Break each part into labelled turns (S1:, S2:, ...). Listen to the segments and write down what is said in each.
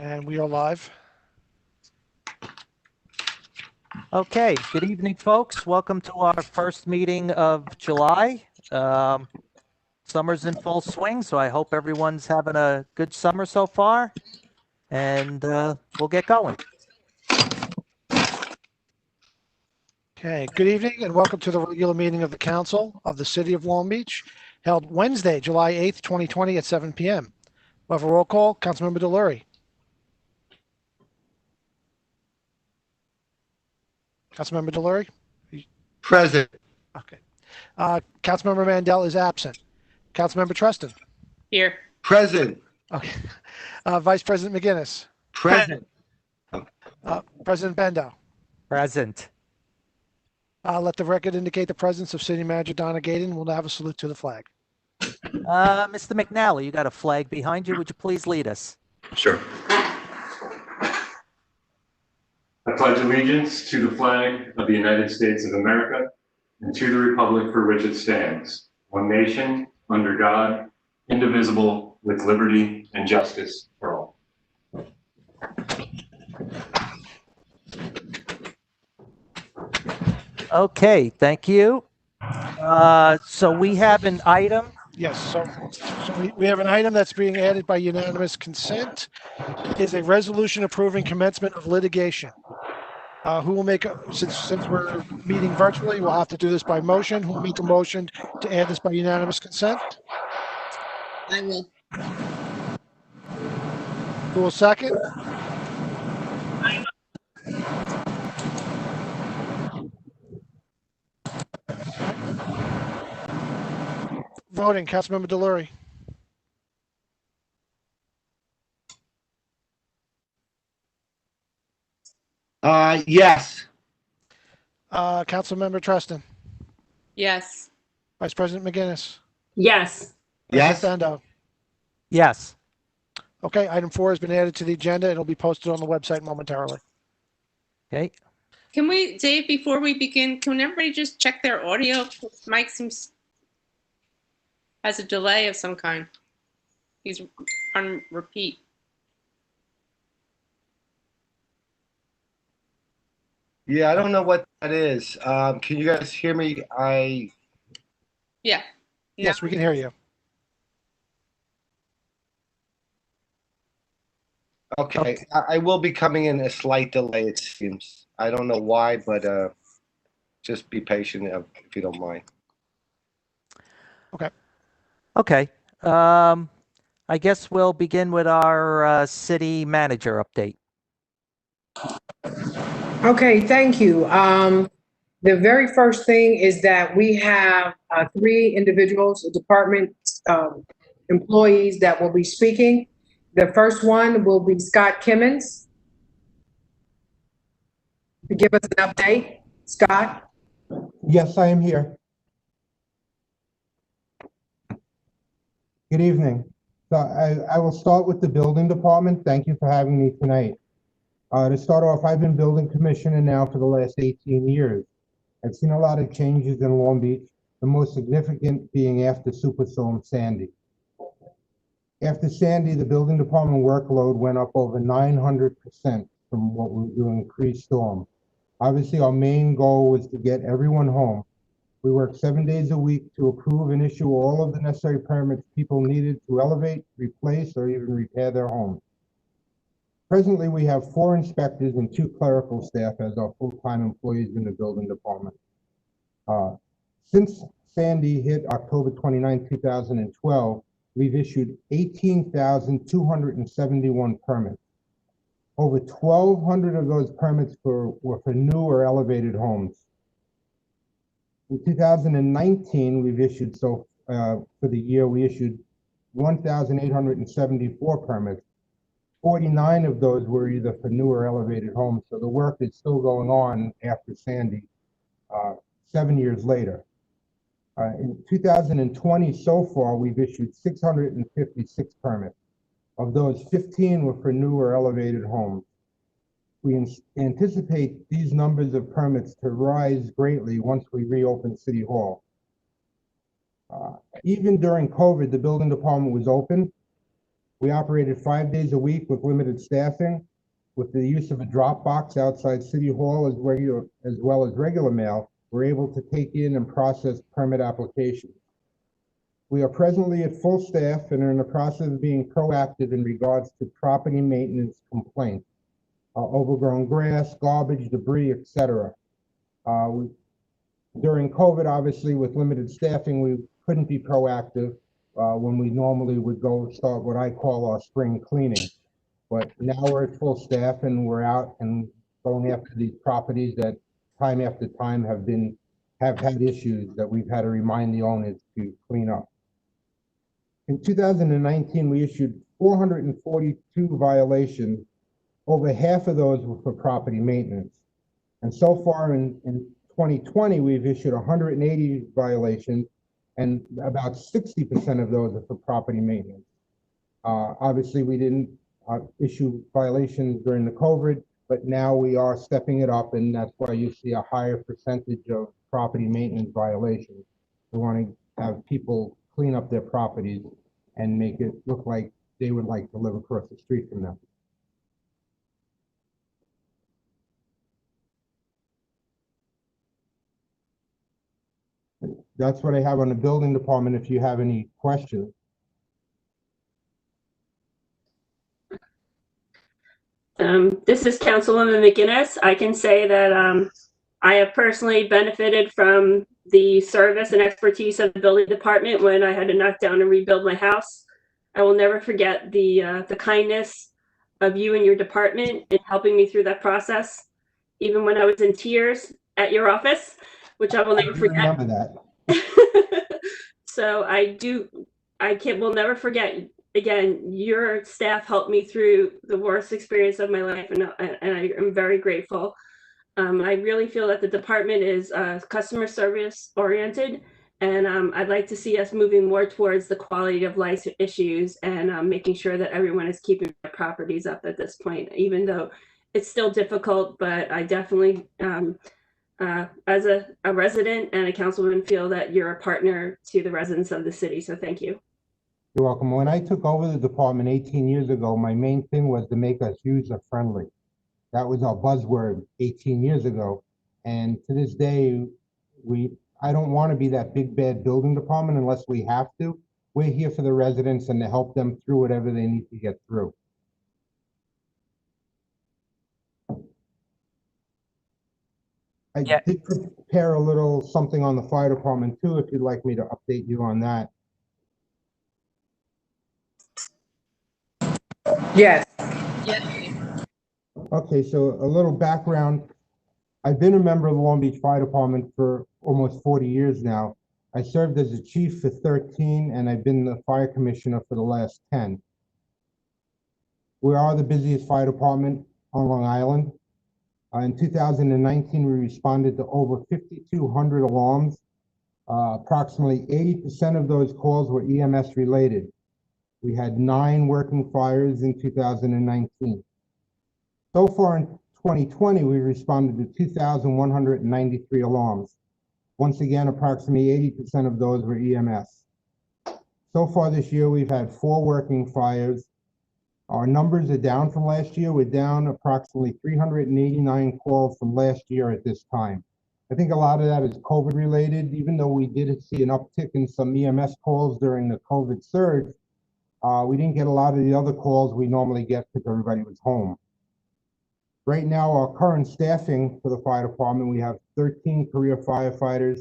S1: And we are live.
S2: Okay, good evening, folks. Welcome to our first meeting of July. Summer's in full swing, so I hope everyone's having a good summer so far. And we'll get going.
S1: Okay, good evening and welcome to the regular meeting of the Council of the City of Long Beach, held Wednesday, July 8th, 2020 at 7 p.m. We'll have a roll call. Councilmember Delury. Councilmember Delury?
S3: Present.
S1: Okay. Councilmember Mandel is absent. Councilmember Treston?
S4: Here.
S3: Present.
S1: Okay. Vice President McGinnis?
S3: Present.
S1: President Bendo?
S2: Present.
S1: Let the record indicate the presence of City Manager Donna Gaydon. We'll now have a salute to the flag.
S2: Mr. McNally, you got a flag behind you. Would you please lead us?
S5: Sure. I pledge allegiance to the flag of the United States of America and to the republic for which it stands, one nation, under God, indivisible, with liberty and justice for all.
S2: Okay, thank you. So we have an item.
S1: Yes, so we have an item that's being added by unanimous consent. It is a resolution approving commencement of litigation. Who will make, since we're meeting virtually, we'll have to do this by motion. Who will make a motion to add this by unanimous consent?
S4: I will.
S1: Who will second? Voting, Councilmember Delury.
S3: Yes.
S1: Councilmember Treston.
S4: Yes.
S1: Vice President McGinnis.
S4: Yes.
S3: Yes.
S1: President Bendo.
S2: Yes.
S1: Okay, item 4 has been added to the agenda. It'll be posted on the website momentarily.
S2: Okay.
S4: Can we, Dave, before we begin, can everybody just check their audio? Mike seems has a delay of some kind. He's on repeat.
S3: Yeah, I don't know what that is. Can you guys hear me?
S4: Yeah.
S1: Yes, we can hear you.
S3: Okay. I will be coming in a slight delay, it seems. I don't know why, but just be patient if you don't mind.
S2: Okay. I guess we'll begin with our city manager update.
S6: Okay, thank you. The very first thing is that we have 3 individuals, department employees that will be speaking. The first one will be Scott Kimmons to give us an update. Scott?
S7: Yes, I am here. Good evening. So I will start with the building department. Thank you for having me tonight. To start off, I've been building commissioner now for the last 18 years. I've seen a lot of changes in Long Beach, the most significant being after Superstorm Sandy. After Sandy, the building department workload went up over 900% from what we were doing pre-storm. Obviously, our main goal was to get everyone home. We worked 7 days a week to approve and issue all of the necessary permits people needed to elevate, replace, or even repair their homes. Presently, we have 4 inspectors and 2 clerical staff as our full-time employees in the building department. Since Sandy hit October 29, 2012, we've issued 18,271 permits. Over 1,200 of those permits were for new or elevated homes. In 2019, we've issued, for the year, we issued 1,874 permits. 49 of those were either for new or elevated homes, so the work is still going on after Sandy, 7 years later. In 2020, so far, we've issued 656 permits. Of those, 15 were for new or elevated homes. We anticipate these numbers of permits to rise greatly once we reopen City Hall. Even during COVID, the building department was open. We operated 5 days a week with limited staffing, with the use of a drop box outside City Hall as well as regular mail. We're able to take in and process permit applications. We are presently at full staff and are in the process of being proactive in regards to property maintenance complaints, overgrown grass, garbage, debris, etc. During COVID, obviously, with limited staffing, we couldn't be proactive when we normally would go start what I call our spring cleaning. But now we're at full staff and we're out and going after these properties that time after time have had issues that we've had to remind the owners to clean up. In 2019, we issued 442 violations. Over half of those were for property maintenance. And so far in 2020, we've issued 180 violations, and about 60% of those are for property maintenance. Obviously, we didn't issue violations during the COVID, but now we are stepping it up, and that's why you see a higher percentage of property maintenance violations. We want to have people clean up their properties and make it look like they would like to live across the street from them. That's what I have on the building department if you have any questions.
S8: This is Councilwoman McGinnis. I can say that I have personally benefited from the service and expertise of the building department when I had to knock down and rebuild my house. I will never forget the kindness of you and your department in helping me through that process, even when I was in tears at your office, which I will never forget.
S7: Remember that.
S8: So will never forget. Again, your staff helped me through the worst experience of my life, and I am very grateful. I really feel that the department is customer service oriented, and I'd like to see us moving more towards the quality of life issues and making sure that everyone is keeping their properties up at this point, even though it's still difficult. But I definitely, as a resident and a councilwoman, feel that you're a partner to the residents of the city. So thank you.
S7: You're welcome. When I took over the department 18 years ago, my main thing was to make us user-friendly. That was our buzzword 18 years ago. And to this day, I don't want to be that big bad building department unless we have to. We're here for the residents and to help them through whatever they need to get through. I did prepare a little something on the fire department too, if you'd like me to update you on that.
S6: Yes.
S7: Okay, so a little background. I've been a member of the Long Beach Fire Department for almost 40 years now. I served as a chief for 13, and I've been the fire commissioner for the last 10. We are the busiest fire department on Long Island. In 2019, we responded to over 5,200 alarms. Approximately 80% of those calls were EMS related. We had 9 working fires in 2019. So far in 2020, we responded to 2,193 alarms. Once again, approximately 80% of those were EMS. So far this year, we've had 4 working fires. Our numbers are down from last year. We're down approximately 389 calls from last year at this time. I think a lot of that is COVID related, even though we did see an uptick in some EMS calls during the COVID surge. We didn't get a lot of the other calls we normally get because everybody was home. Right now, our current staffing for the fire department, we have 13 career firefighters,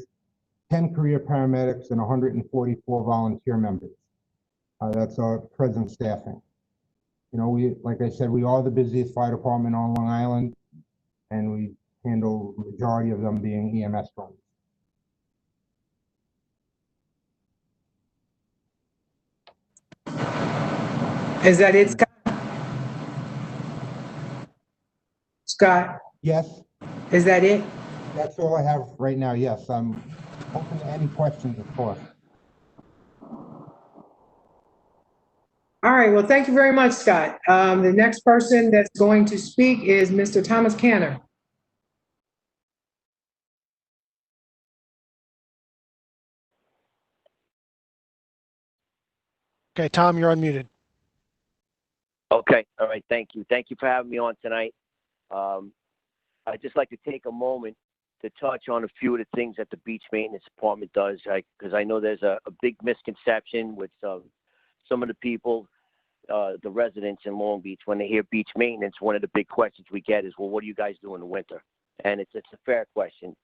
S7: 10 career paramedics, and 144 volunteer members. That's our present staffing. You know, like I said, we are the busiest fire department on Long Island, and we handle the majority of them being EMS runs.
S6: Is that it, Scott? Scott,
S7: Yes,
S6: is that it?
S7: that's all I have right now. Yes, I'm open to any questions, of course.
S6: All right, well, thank you very much, Scott. The next person that's going to speak is Mr. Thomas Canner.
S1: Okay, Tom, you're unmuted.
S9: Okay, all right, thank you. Thank you for having me on tonight. I'd just like to take a moment to touch on a few of the things that the beach maintenance department does, because I know there's a big misconception with some of the people, the residents in Long Beach. When they hear beach maintenance, one of the big questions we get is, well, what do you guys do in the winter? And it's a fair question.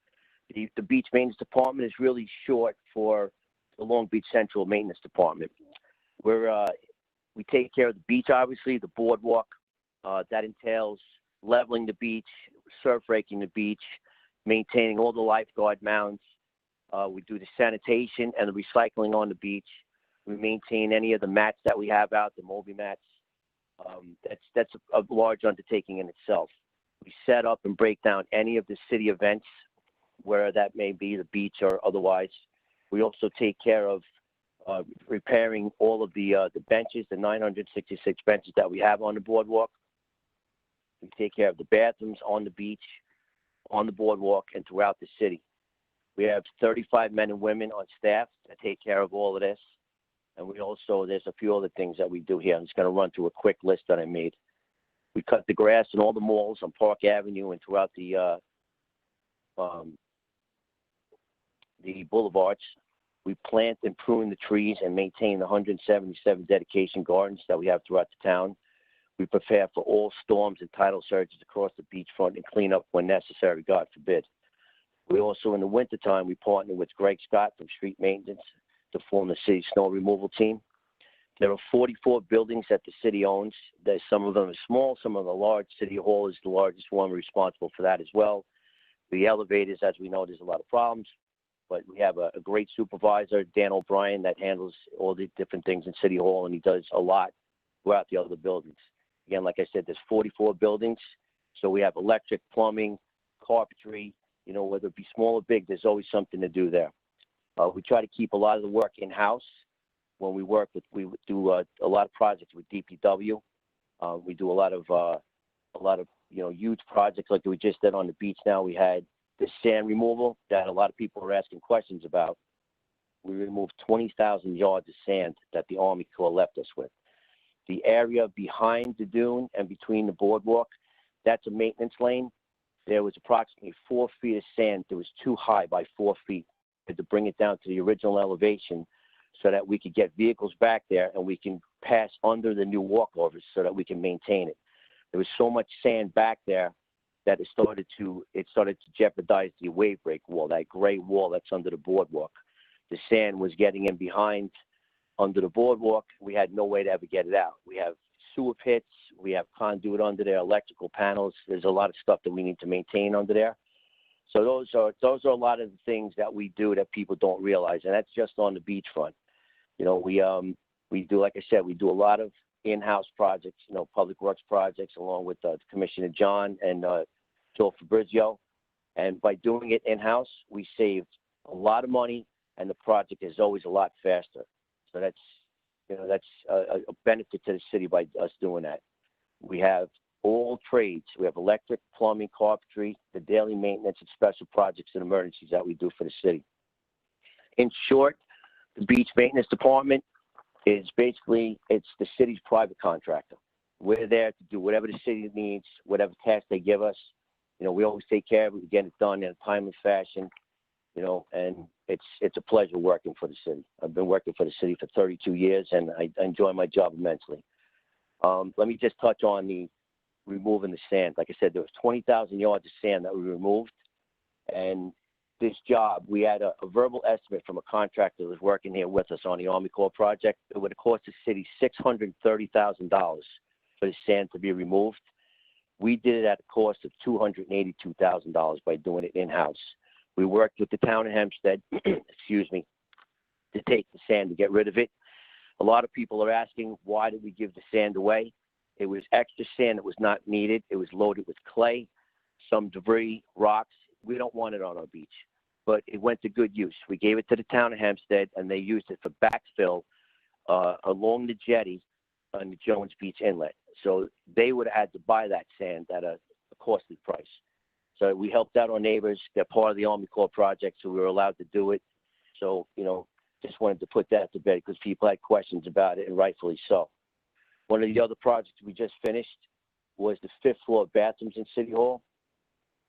S9: The beach maintenance department is really short for the Long Beach Central Maintenance Department. We take care of the beach, obviously, the boardwalk. That entails leveling the beach, surf raking the beach, maintaining all the lifeguard mounds. We do the sanitation and the recycling on the beach. We maintain any of the mats that we have out, the Moby mats. That's a large undertaking in itself. We set up and break down any of the city events, where that may be, the beach or otherwise. We also take care of repairing all of the benches, the 966 benches that we have on the boardwalk. We take care of the bathrooms on the beach, on the boardwalk, and throughout the city. We have 35 men and women on staff that take care of all of this. And we also, there's a few other things that we do here. I'm just going to run through a quick list that I made. We cut the grass in all the malls on Park Avenue and throughout the boulevards. We plant and prune the trees and maintain the 177 dedication gardens that we have throughout the town. We prepare for all storms and tidal surges across the beachfront and clean up when necessary, God forbid. We also, in the wintertime, we partner with Greg Scott from Street Maintenance to form the city's snow removal team. There are 44 buildings that the city owns. Some of them are small, some of them are large. City Hall is the largest one. We're responsible for that as well. The elevators, as we know, there's a lot of problems, but we have a great supervisor, Dan O'Brien, that handles all the different things in City Hall, and he does a lot throughout the other buildings. Again, like I said, there's 44 buildings, so we have electric, plumbing, carpentry, you know, whether it be small or big, there's always something to do there. We try to keep a lot of the work in-house. When we do a lot of projects with DPW. We do a lot of huge projects like we just did on the beach. Now we had the sand removal that a lot of people are asking questions about. We removed 20,000 yards of sand that the Army Corps left us with. The area behind the dune and between the boardwalk, that's a maintenance lane. There was approximately 4 feet of sand that was too high by 4 feet. We had to bring it down to the original elevation so that we could get vehicles back there and we can pass under the new walkovers so that we can maintain it. There was so much sand back there that it started to jeopardize the wave break wall, that gray wall that's under the boardwalk. The sand was getting in behind under the boardwalk. We had no way to ever get it out. We have sewer pits, we have conduit under there, electrical panels. There's a lot of stuff that we need to maintain under there. So those are a lot of the things that we do that people don't realize, and that's just on the beachfront. You know, we do, like I said, we do a lot of in-house projects, you know, public works projects, along with Commissioner John and Joe Fabrizio. And by doing it in-house, we saved a lot of money, and the project is always a lot faster. So that's a benefit to the city by us doing that. We have all trades. We have electric, plumbing, carpentry, the daily maintenance and special projects and emergencies that we do for the city. In short, the beach maintenance department is basically, it's the city's private contractor. We're there to do whatever the city needs, whatever task they give us. You know, we always take care of it. We get it done in a timely fashion, you know, and it's a pleasure working for the city. I've been working for the city for 32 years, and I enjoy my job immensely. Let me just touch on the removing the sand. Like I said, there was 20,000 yards of sand that we removed, and this job, we had a verbal estimate from a contractor that was working here with us on the Army Corps project. It would have cost the city $630,000 for the sand to be removed. We did it at a cost of $282,000 by doing it in-house. We worked with the town of Hempstead, excuse me, to take the sand to get rid of it. A lot of people are asking, why did we give the sand away? It was extra sand that was not needed. It was loaded with clay, some debris, rocks. We don't want it on our beach, but it went to good use. We gave it to the town of Hempstead, and they used it for backfill along the jetty on the Jones Beach Inlet. So they would have had to buy that sand at a costly price. So we helped out our neighbors. They're part of the Army Corps project, so we were allowed to do it. So, you know, just wanted to put that to bed because people had questions about it, and rightfully so. One of the other projects we just finished was the 5th floor bathrooms in City Hall.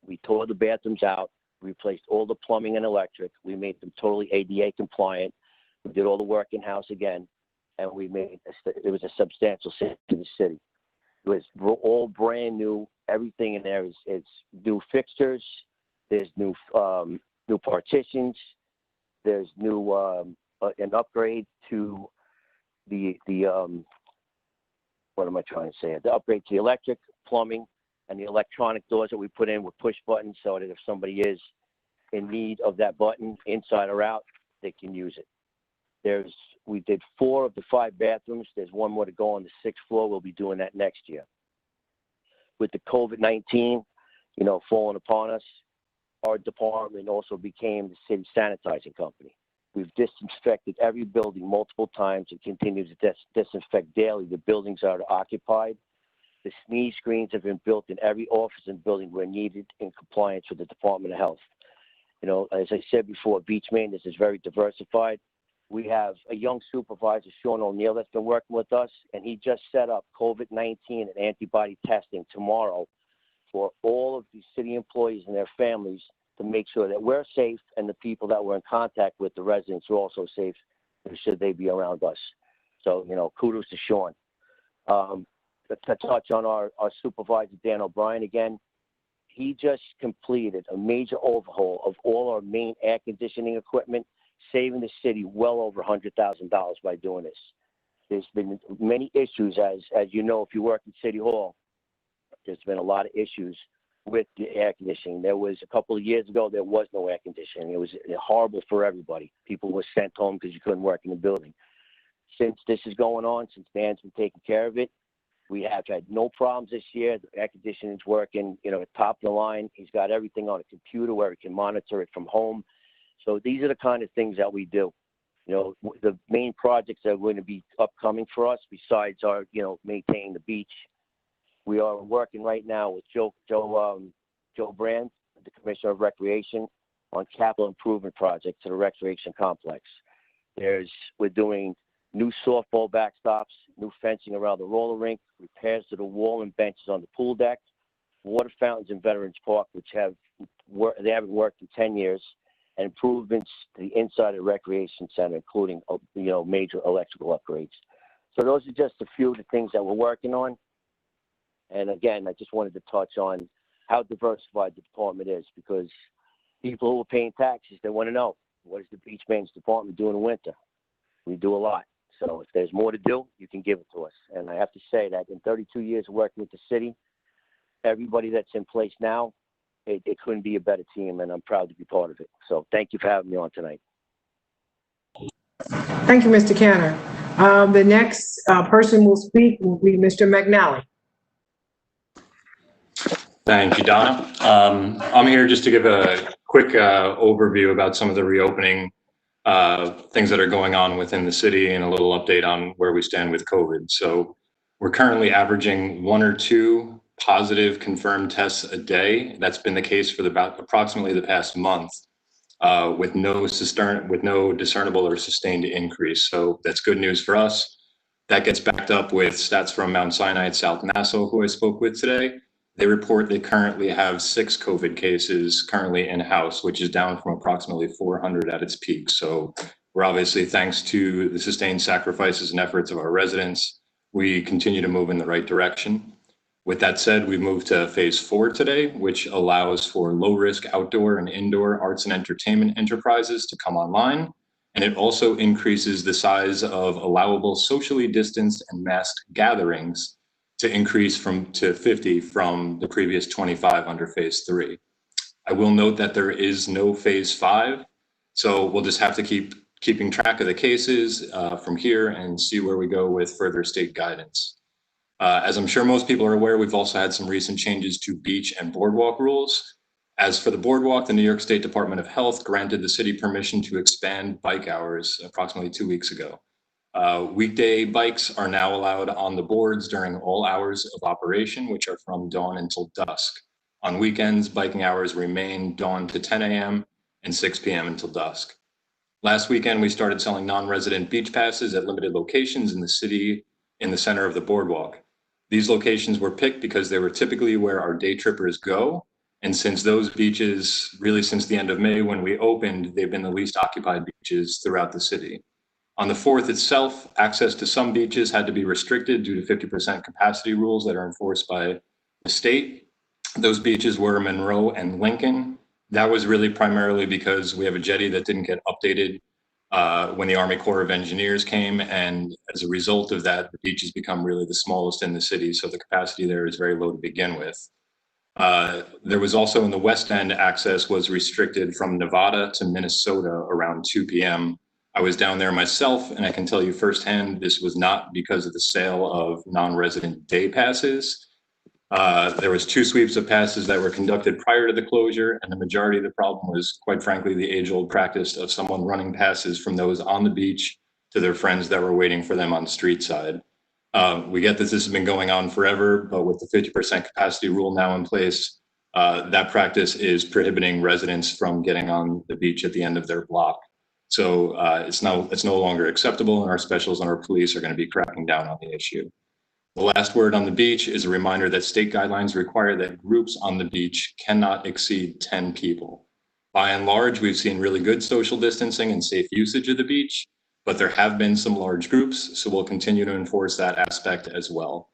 S9: We tore the bathrooms out, replaced all the plumbing and electric. We made them totally ADA compliant. We did all the work in-house again, and it was a substantial savings to the city. It was all brand new. Everything in there is new fixtures. There's new partitions. There's new an upgrade to the what am I trying to say? The upgrade to the electric, plumbing, and the electronic doors that we put in with push buttons, so that if somebody is in need of that button, inside or out, they can use it. We did 4 of the 5 bathrooms. There's 1 more to go on the 6th floor. We'll be doing that next year. With the COVID-19, falling upon us, our department also became the city sanitizing company. We've disinfected every building multiple times and continue to disinfect daily the buildings that are occupied. The sneeze screens have been built in every office and building where needed in compliance with the Department of Health. As I said before, beach maintenance is very diversified. We have a young supervisor, Sean O'Neill, that's been working with us, and he just set up COVID-19 and antibody testing tomorrow for all of the city employees and their families to make sure that we're safe and the people that we're in contact with, the residents, are also safe should they be around us. So, kudos to Sean. To touch on our supervisor, Dan O'Brien, again, he just completed a major overhaul of all our main air conditioning equipment, saving the city well over $100,000 by doing this. There's been many issues, as you know, if you work in City Hall, there's been a lot of issues with the air conditioning. There was a couple of years ago, there was no air conditioning. It was horrible for everybody. People were sent home because you couldn't work in the building. Since this is going on, since Dan's been taking care of it, we have had no problems this year. The air conditioning's working, top of the line. He's got everything on a computer where he can monitor it from home. So these are the kind of things that we do. The main projects that are going to be upcoming for us, besides our, maintaining the beach, we are working right now with Joe Brand, the Commissioner of Recreation, on capital improvement projects to the recreation complex. We're doing new softball backstops, new fencing around the roller rink, repairs to the wall and benches on the pool deck, water fountains in Veterans Park, which they haven't worked in 10 years, and improvements to the inside of the recreation center, including major electrical upgrades. So those are just a few of the things that we're working on. And again, I just wanted to touch on how diversified the department is, because people who are paying taxes, they want to know, what is the beach maintenance department doing in winter? We do a lot. So if there's more to do, you can give it to us. And I have to say that in 32 years of working with the city, everybody that's in place now, it couldn't be a better team, and I'm proud to be part of it. So thank you for having me on tonight.
S6: Thank you, Mr. Cantor. The next person will speak will be Mr. McNally.
S5: Thank you, Donna. I'm here just to give a quick overview about some of the reopening things that are going on within the city, and a little update on where we stand with COVID. So we're currently averaging 1 or 2 positive confirmed tests a day. That's been the case for approximately the past month, with no discernible or sustained increase. So that's good news for us. That gets backed up with stats from Mount Sinai at South Nassau, who I spoke with today. They report they currently have 6 COVID cases currently in-house, which is down from approximately 400 at its peak. So we're obviously, thanks to the sustained sacrifices and efforts of our residents, we continue to move in the right direction. With that said, we moved to phase 4 today, which allows for low-risk outdoor and indoor arts and entertainment enterprises to come online. And it also increases the size of allowable socially distanced and masked gatherings to increase to 50 from the previous 25 under phase 3. I will note that there is no phase 5, so we'll just have to keeping track of the cases from here and see where we go with further state guidance. As I'm sure most people are aware, we've also had some recent changes to beach and boardwalk rules. As for the boardwalk, the New York State Department of Health granted the city permission to expand bike hours approximately 2 weeks ago. Weekday bikes are now allowed on the boards during all hours of operation, which are from dawn until dusk. On weekends, biking hours remain dawn to 10 a.m. and 6 p.m. until dusk. Last weekend, we started selling non-resident beach passes at limited locations in the city in the center of the boardwalk. These locations were picked because they were typically where our day trippers go. And since those beaches, really since the end of May when we opened, they've been the least occupied beaches throughout the city. On the 4th itself, access to some beaches had to be restricted due to 50% capacity rules that are enforced by the state. Those beaches were Monroe and Lincoln. That was really primarily because we have a jetty that didn't get updated when the Army Corps of Engineers came. And as a result of that, the beaches become really the smallest in the city. So the capacity there is very low to begin with. There was also in the West End, access was restricted from Nevada to Minnesota around 2 p.m. I was down there myself, and I can tell you firsthand, this was not because of the sale of non-resident day passes. There was 2 sweeps of passes that were conducted prior to the closure, and the majority of the problem was, quite frankly, the age-old practice of someone running passes from those on the beach to their friends that were waiting for them on the street side. We get that this has been going on forever, but with the 50% capacity rule now in place, that practice is prohibiting residents from getting on the beach at the end of their block. So it's no longer acceptable, and our specials and our police are going to be cracking down on the issue. The last word on the beach is a reminder that state guidelines require that groups on the beach cannot exceed 10 people. By and large, we've seen really good social distancing and safe usage of the beach, but there have been some large groups, so we'll continue to enforce that aspect as well.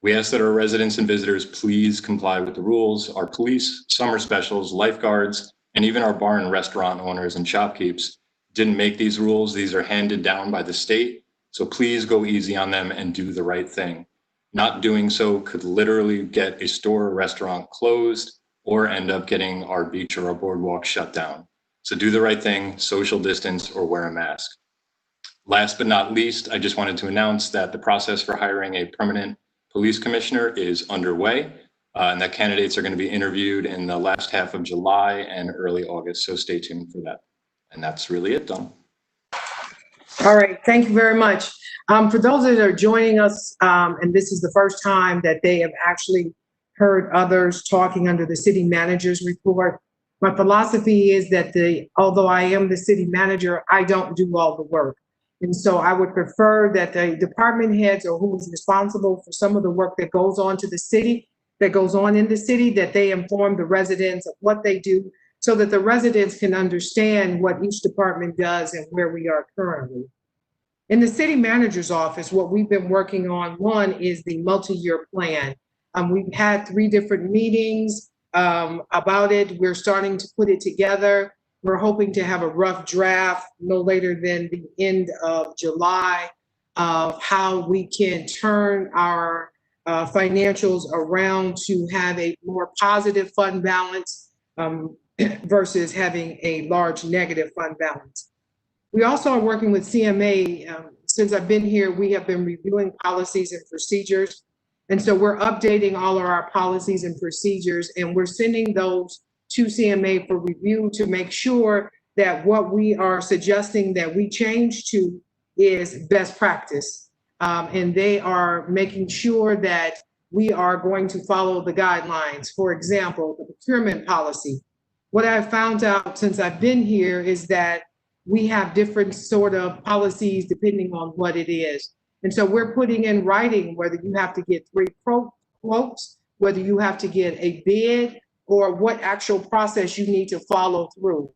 S5: We ask that our residents and visitors please comply with the rules. Our police, summer specials, lifeguards, and even our bar and restaurant owners and shopkeepers didn't make these rules. These are handed down by the state, so please go easy on them and do the right thing. Not doing so could literally get a store or restaurant closed or end up getting our beach or our boardwalk shut down. So do the right thing, social distance, or wear a mask. Last but not least, I just wanted to announce that the process for hiring a permanent police commissioner is underway, and that candidates are going to be interviewed in the last half of July and early August. So stay tuned for that. And that's really it, Don.
S6: All right, thank you very much. For those that are joining us, and this is the first time that they have actually heard others talking under the city manager's report, my philosophy is that although I am the city manager, I don't do all the work. And so I would prefer that the department heads or who is responsible for some of the work that goes on to the city, that goes on in the city, that they inform the residents of what they do, so that the residents can understand what each department does and where we are currently. In the city manager's office, what we've been working on, one is the multi-year plan. We've had 3 different meetings about it. We're starting to put it together. We're hoping to have a rough draft no later than the end of July of how we can turn our financials around to have a more positive fund balance versus having a large negative fund balance. We also are working with CMA. Since I've been here, we have been reviewing policies and procedures. And so we're updating all of our policies and procedures, and we're sending those to CMA for review to make sure that what we are suggesting that we change to is best practice. And they are making sure that we are going to follow the guidelines. For example, the procurement policy. What I've found out since I've been here is that we have different sort of policies depending on what it is. And so we're putting in writing whether you have to get 3 quotes, whether you have to get a bid, or what actual process you need to follow through.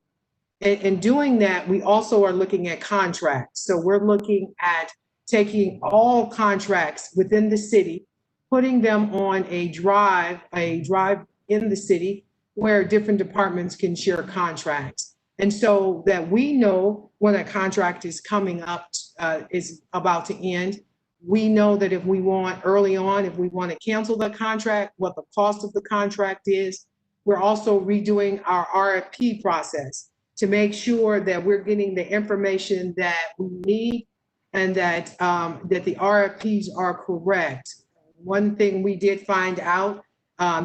S6: In doing that, we also are looking at contracts. So we're looking at taking all contracts within the city, putting them on a drive in the city where different departments can share contracts. And so that we know when a contract is coming up, is about to end. We know that if we want early on, if we want to cancel the contract, what the cost of the contract is. We're also redoing our RFP process to make sure that we're getting the information that we need and that the RFPs are correct. One thing we did find out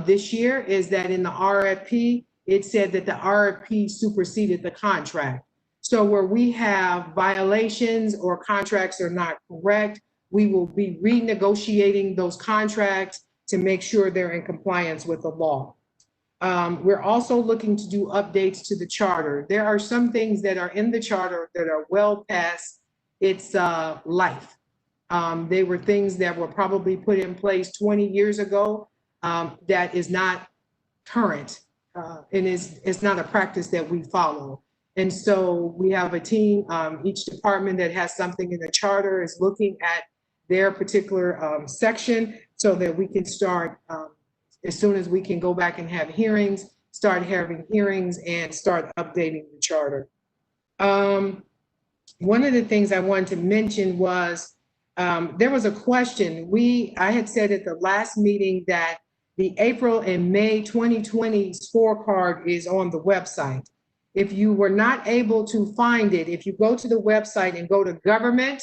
S6: this year is that in the RFP, it said that the RFP superseded the contract. So where we have violations or contracts are not correct, we will be renegotiating those contracts to make sure they're in compliance with the law. We're also looking to do updates to the charter. There are some things that are in the charter that are well past its life. They were things that were probably put in place 20 years ago that is not current and it's not a practice that we follow. And so we have a team, each department that has something in the charter is looking at their particular section so that we can start, as soon as we can go back and have hearings, start having hearings and start updating the charter. One of the things I wanted to mention was there was a question. I had said at the last meeting that the April and May 2020 scorecard is on the website. If you were not able to find it, if you go to the website and go to government,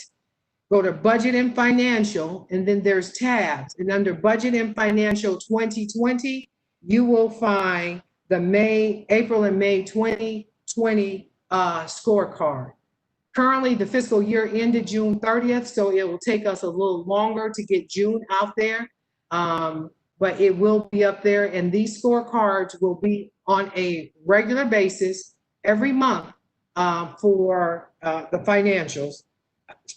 S6: go to budget and financial, and then there's tabs. And under budget and financial 2020, you will find the April and May 2020 scorecard. Currently, the fiscal year ended June 30th, so it will take us a little longer to get June out there. But it will be up there, and these scorecards will be on a regular basis every month for the financials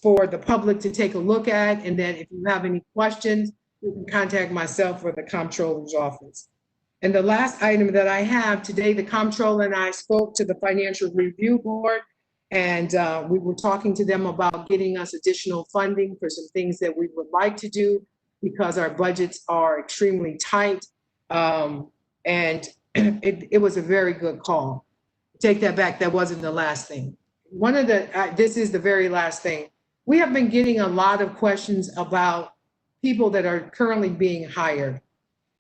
S6: for the public to take a look at. And then if you have any questions, you can contact myself or the comptroller's office. And the last item that I have today, the comptroller and I spoke to the Financial Review Board, and we were talking to them about getting us additional funding for some things that we would like to do because our budgets are extremely tight. And it was a very good call. Take that back, that wasn't the last thing. This is the very last thing. We have been getting a lot of questions about people that are currently being hired.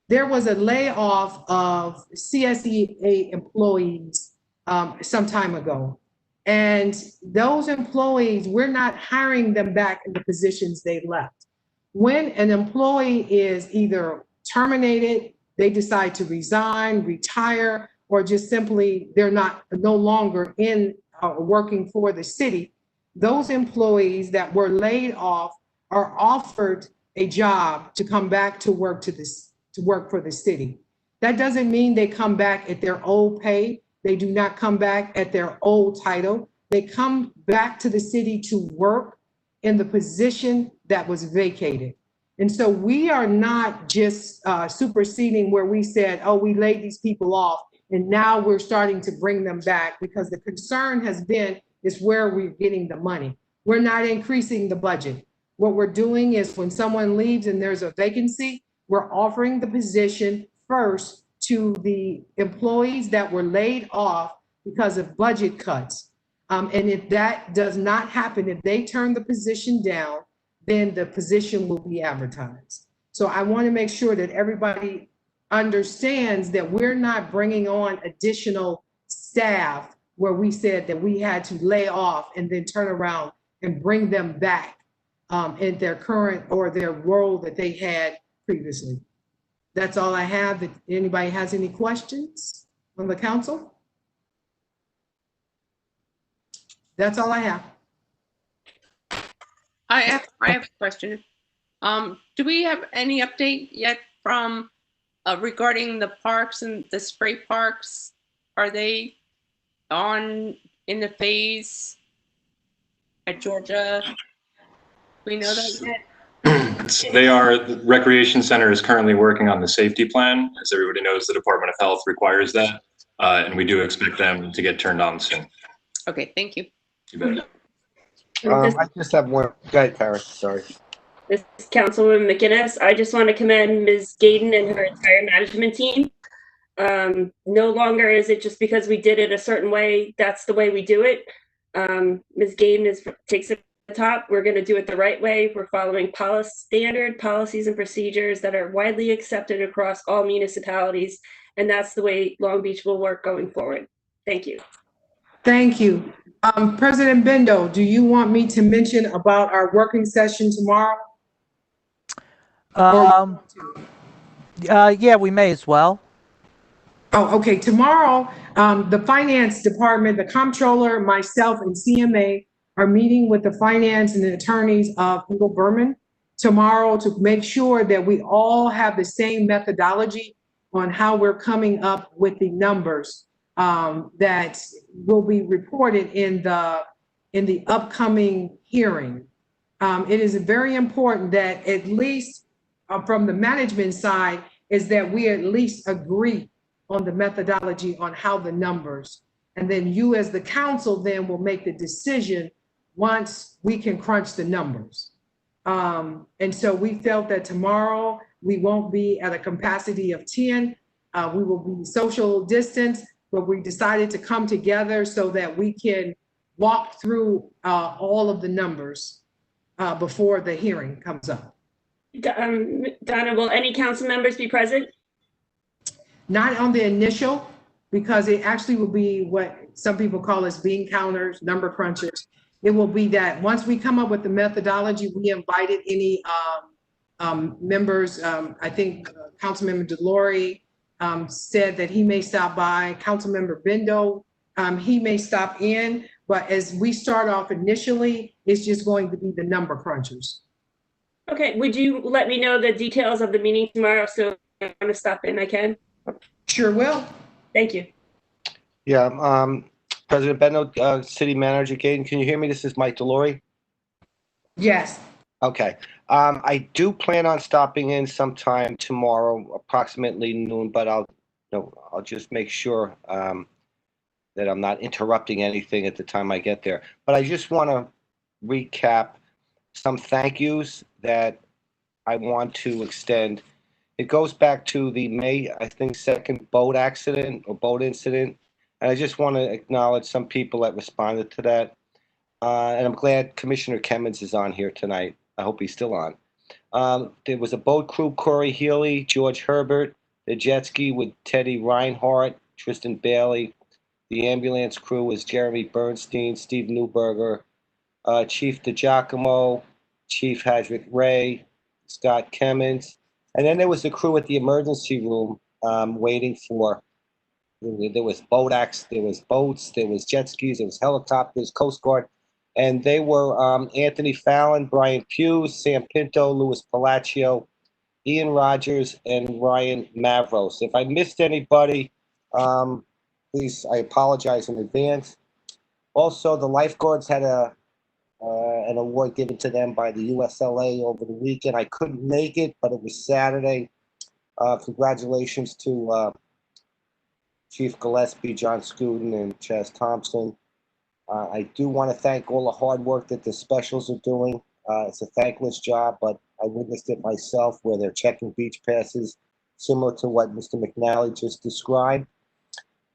S6: There was a layoff of CSEA employees some time ago. And those employees, we're not hiring them back in the positions they left. When an employee is either terminated, they decide to resign, retire, or just simply they're no longer in working for the city, those employees that were laid off are offered a job to come back to work to work for the city. That doesn't mean they come back at their old pay. They do not come back at their old title. They come back to the city to work in the position that was vacated. And so we are not just superseding where we said, oh, we laid these people off and now we're starting to bring them back, because the concern has been is where we're getting the money. We're not increasing the budget. What we're doing is when someone leaves and there's a vacancy, we're offering the position first to the employees that were laid off because of budget cuts. And if that does not happen, if they turn the position down, then the position will be advertised. So I want to make sure that everybody understands that we're not bringing on additional staff where we said that we had to lay off and then turn around and bring them back in their current or their role that they had previously. That's all I have. If anybody has any questions on the council? That's all I have.
S4: I have a question. Do we have any update yet from regarding the parks and the spray parks? Are they in the phase at Georgia? We know that yet?
S5: So they are, the Recreation Center is currently working on the safety plan. As everybody knows, the Department of Health requires that. And we do expect them to get turned on soon.
S4: Okay, thank you.
S5: You bet.
S3: I just have one. Go ahead, Paris. Sorry.
S8: This is Councilwoman McGinnis. I just want to commend Ms. Gaden and her entire management team. No longer is it just because we did it a certain way, that's the way we do it. Ms. Gaden takes it to the top. We're going to do it the right way. We're following standard policies and procedures that are widely accepted across all municipalities. And that's the way Long Beach will work going forward. Thank you.
S6: Thank you. President Bendo, do you want me to mention about our working session tomorrow?
S2: Yeah, we may as well.
S6: Oh, okay. Tomorrow, the finance department, the comptroller, myself, and CMA are meeting with the finance and the attorneys of Eagle Berman tomorrow to make sure that we all have the same methodology on how we're coming up with the numbers that will be reported in the upcoming hearing. it is very important that at least from the management side is that we at least agree on the methodology on how the numbers. And then you as the council then will make the decision once we can crunch the numbers. And so we felt that tomorrow we won't be at a capacity of 10. We will be social distance, but we decided to come together so that we can walk through all of the numbers before the hearing comes up.
S8: Donna, will any council members be present?
S6: Not on the initial, because it actually will be what some people call as bean counters, number crunchers. It will be that once we come up with the methodology, we invited any members. I think Councilmember Delory said that he may stop by. Councilmember Bendo, he may stop in. But as we start off initially, it's just going to be the number crunchers.
S8: Okay, would you let me know the details of the meeting tomorrow so if I want to stop in, I can?
S6: Sure will.
S8: Thank you.
S3: Yeah, President Bendo, City Manager Gaten, can you hear me? This is Mike Delory.
S6: Yes.
S3: Okay. I do plan on stopping in sometime tomorrow, approximately noon, but I'll just make sure that I'm not interrupting anything at the time I get there. But I just want to recap some thank yous that I want to extend. It goes back to the May, I think, 2nd boat accident or boat incident. And I just want to acknowledge some people that responded to that. And I'm glad Commissioner Kemmons is on here tonight. I hope he's still on. There was a boat crew, Corey Healy, George Herbert, the jet ski with Teddy Reinhardt, Tristan Bailey. The ambulance crew was Jeremy Bernstein, Steve Newberger, Chief DeGiacomo, Chief Hadrick Ray, Scott Kemmons. And then there was the crew at the emergency room waiting for, there was there was boats, there was jet skis, there was helicopters, Coast Guard. And they were Anthony Fallon, Brian Pugh, Sam Pinto, Louis Palacio, Ian Rogers, and Ryan Mavros. If I missed anybody, please, I apologize in advance. Also, the lifeguards had an award given to them by the USLA over the weekend. I couldn't make it, but it was Saturday. Congratulations to Chief Gillespie, John Scuden, and Chaz Thompson. I do want to thank all the hard work that the specials are doing. It's a thankless job, but I witnessed it myself where they're checking beach passes, similar to what Mr. McNally just described.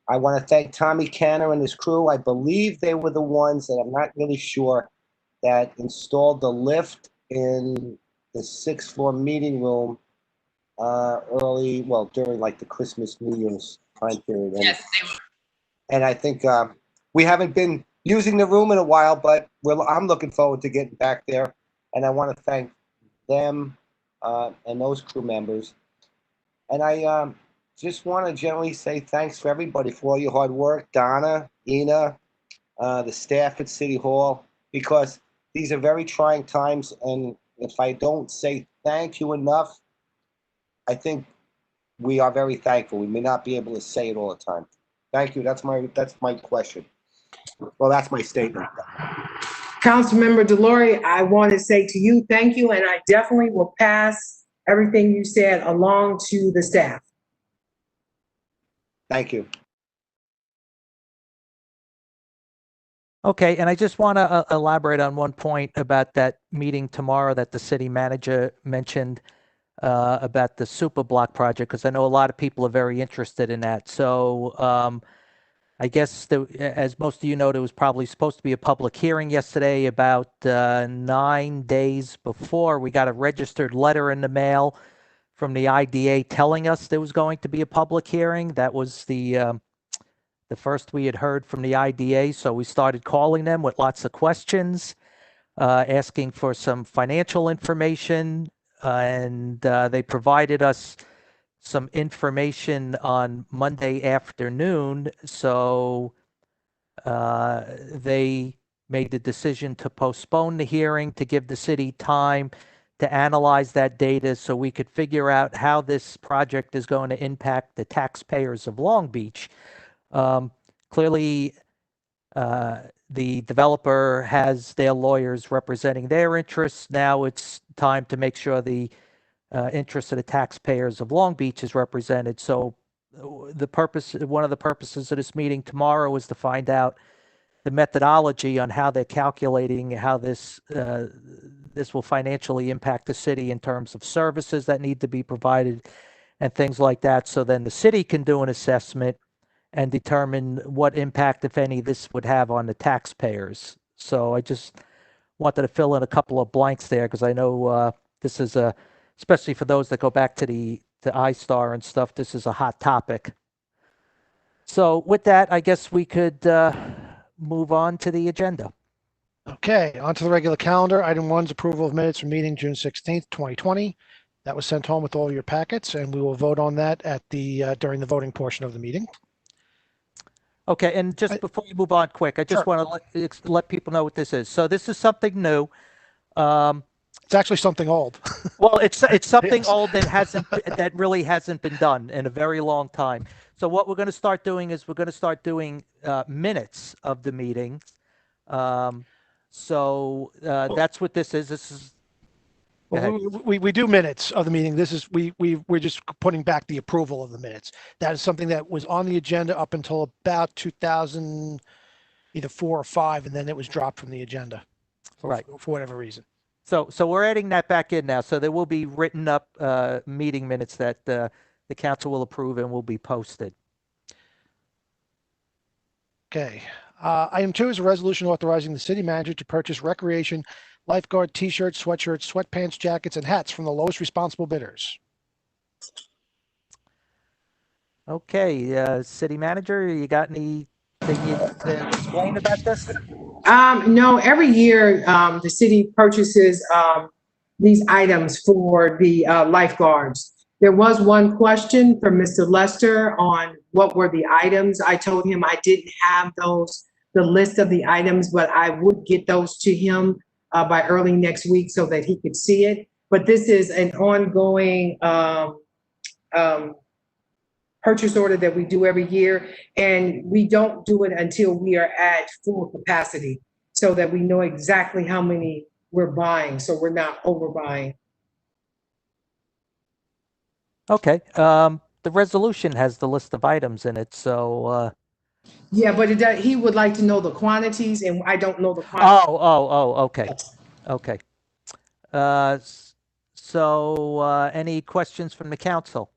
S3: I want to thank Tommy Canner and his crew. I believe they were the ones, and I'm not really sure, that installed the lift in the 6th floor meeting room during like the Christmas, New Year's time period. And,
S4: Yes, they were.
S3: and I think we haven't been using the room in a while, but I'm looking forward to getting back there. And I want to thank them and those crew members. And I just want to generally say thanks for everybody for all your hard work, Donna, Ina, the staff at City Hall, because these are very trying times. And if I don't say thank you enough, I think we are very thankful. We may not be able to say it all the time. Thank you. That's my question. Well, that's my statement.
S6: Councilmember Delory, I want to say to you, thank you, and I definitely will pass everything you said along to the staff.
S3: Thank you.
S2: Okay, and I just want to elaborate on one point about that meeting tomorrow that the city manager mentioned about the Super Block project, because I know a lot of people are very interested in that. So I guess, as most of you know, there was probably supposed to be a public hearing yesterday. About 9 days before, we got a registered letter in the mail from the IDA telling us there was going to be a public hearing. That was the first we had heard from the IDA. So we started calling them with lots of questions, asking for some financial information, and they provided us some information on Monday afternoon. So they made the decision to postpone the hearing to give the city time to analyze that data so we could figure out how this project is going to impact the taxpayers of Long Beach. Clearly, the developer has their lawyers representing their interests. Now it's time to make sure the interest of the taxpayers of Long Beach is represented. So one of the purposes of this meeting tomorrow is to find out the methodology on how they're calculating how this will financially impact the city in terms of services that need to be provided and things like that. So then the city can do an assessment and determine what impact, if any, this would have on the taxpayers. So I just wanted to fill in a couple of blanks there because I know this is especially for those that go back to iStar and stuff, this is a hot topic. So with that, I guess we could move on to the agenda.
S1: Okay, on to the regular calendar. Item 1 is approval of minutes from meeting June 16th, 2020. That was sent home with all your packets, and we will vote on that at during the voting portion of the meeting.
S2: Okay, and just before you move on quick, I just
S1: Sure.
S2: want to let people know what this is. So this is something new.
S1: It's actually something old.
S2: Well, it's something
S1: Yes.
S2: old that really hasn't been done in a very long time. So what we're going to start doing is we're going to start doing minutes of the meeting. So that's what this is. This is. Go ahead.
S1: Well, we do minutes of the meeting. This is we're just putting back the approval of the minutes. That is something that was on the agenda up until about 2000, either 4 or 5, and then it was dropped from the agenda
S2: Right.
S1: for whatever reason.
S2: So we're adding that back in now. So there will be written up meeting minutes that the council will approve and will be posted.
S1: Okay. Item 2 is a resolution authorizing the city manager to purchase recreation lifeguard t-shirts, sweatshirts, sweatpants, jackets, and hats from the lowest responsible bidders.
S2: Okay, city manager, you got anything to explain about this?
S6: No, every year, the city purchases, these items for the, lifeguards. There was one question from Mr. Lester on what were the items. I told him I didn't have the list of the items, but I would get those to him, by early next week so that he could see it. But this is an ongoing, purchase order that we do every year, and we don't do it until we are at full capacity so that we know exactly how many we're buying, so we're not overbuying.
S2: Okay, the resolution has the list of items in it, so,
S6: Yeah, but he would like to know the quantities, and I don't know the quantities.
S2: okay, okay. So, any questions from the council?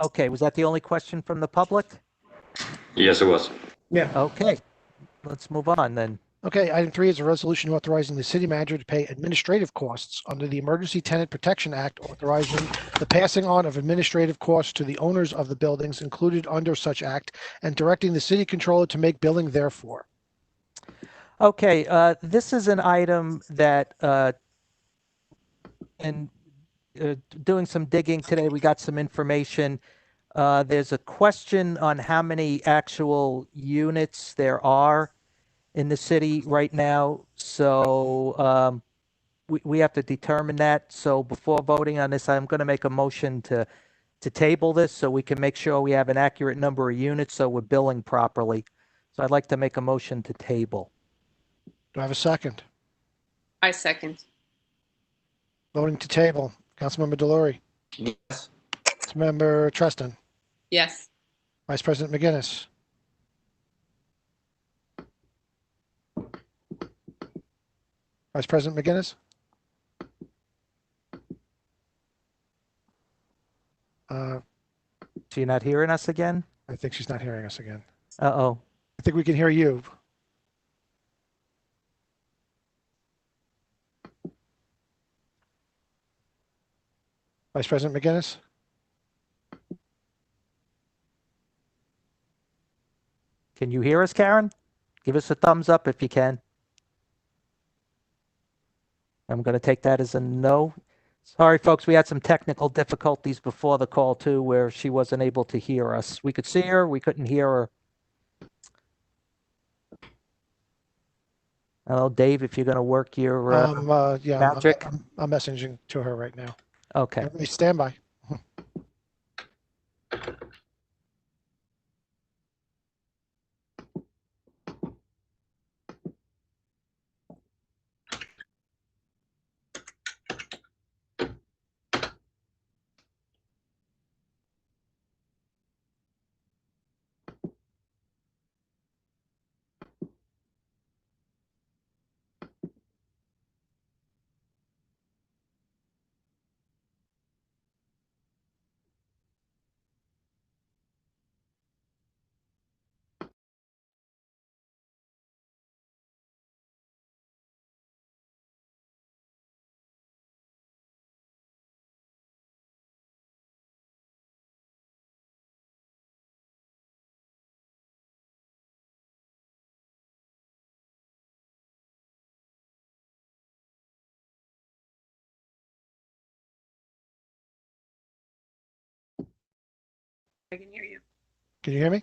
S2: Okay, was that the only question from the public?
S5: Yes, it was.
S6: Yeah.
S2: Okay, let's move on then.
S1: Okay, item 3 is a resolution authorizing the city manager to pay administrative costs under the Emergency Tenant Protection Act, authorizing the passing on of administrative costs to the owners of the buildings included under such act, and directing the city controller to make billing therefor.
S2: Okay, this is an item that, doing some digging today, we got some information. There's a question on how many actual units there are in the city right now. So we have to determine that. So before voting on this, I'm going to make a motion to table this so we can make sure we have an accurate number of units so we're billing properly. So I'd like to make a motion to table.
S1: Do I have a second?
S4: I second.
S1: Voting to table. Councilmember Delory,
S3: Yes.
S1: Councilmember Treston,
S4: Yes.
S1: Vice President McGinnis, Vice President McGinnis?
S2: So you're not hearing us again?
S1: I think she's not hearing us again.
S2: Uh-oh.
S1: I think we can hear you. Vice President McGinnis?
S2: Can you hear us, Karen? Give us a thumbs up if you can. I'm going to take that as a no. Sorry, folks, we had some technical difficulties before the call, too, where she wasn't able to hear us. We could see her, we couldn't hear her. Hello, Dave, if you're going to work your
S1: Yeah,
S2: magic.
S1: I'm messaging to her right now.
S2: Okay.
S1: Everybody stand by.
S4: I can hear you.
S1: Can you hear me?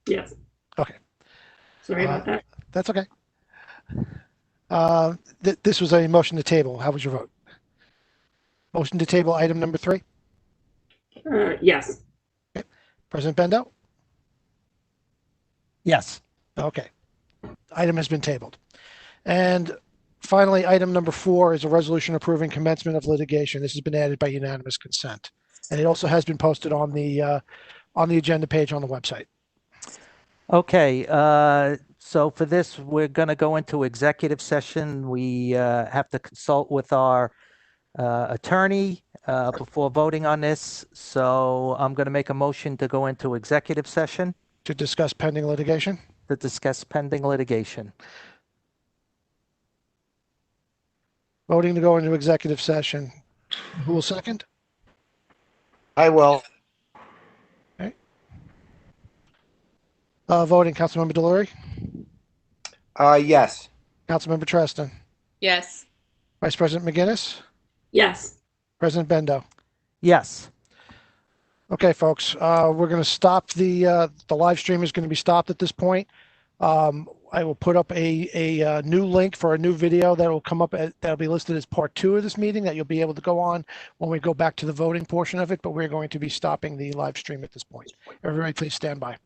S8: Yes.
S1: Okay.
S8: Sorry about that.
S1: That's okay. This was a motion to table. How was your vote? Motion to table item number 3.
S8: Yes.
S1: President Bendo?
S2: Yes.
S1: Okay. Item has been tabled. And finally, item number 4 is a resolution approving commencement of litigation. This has been added by unanimous consent. And it also has been posted on the agenda page on the website.
S2: Okay, so for this, we're going to go into executive session. We have to consult with our attorney before voting on this. So I'm going to make a motion to go into executive session
S1: To discuss pending litigation.
S2: to discuss pending litigation.
S1: Voting to go into executive session. Who will second?
S3: I will.
S1: Voting, Councilmember Delory,
S3: Yes.
S1: Councilmember Treston,
S4: Yes.
S1: Vice President McGinnis,
S8: Yes.
S1: President Bendo.
S2: Yes.
S1: Okay, folks, we're going to stop the live stream is going to be stopped at this point. I will put up a new link for a new video that will come up that'll be listed as part 2 of this meeting that you'll be able to go on when we go back to the voting portion of it, but we're going to be stopping the live stream at this point. Everybody please stand by.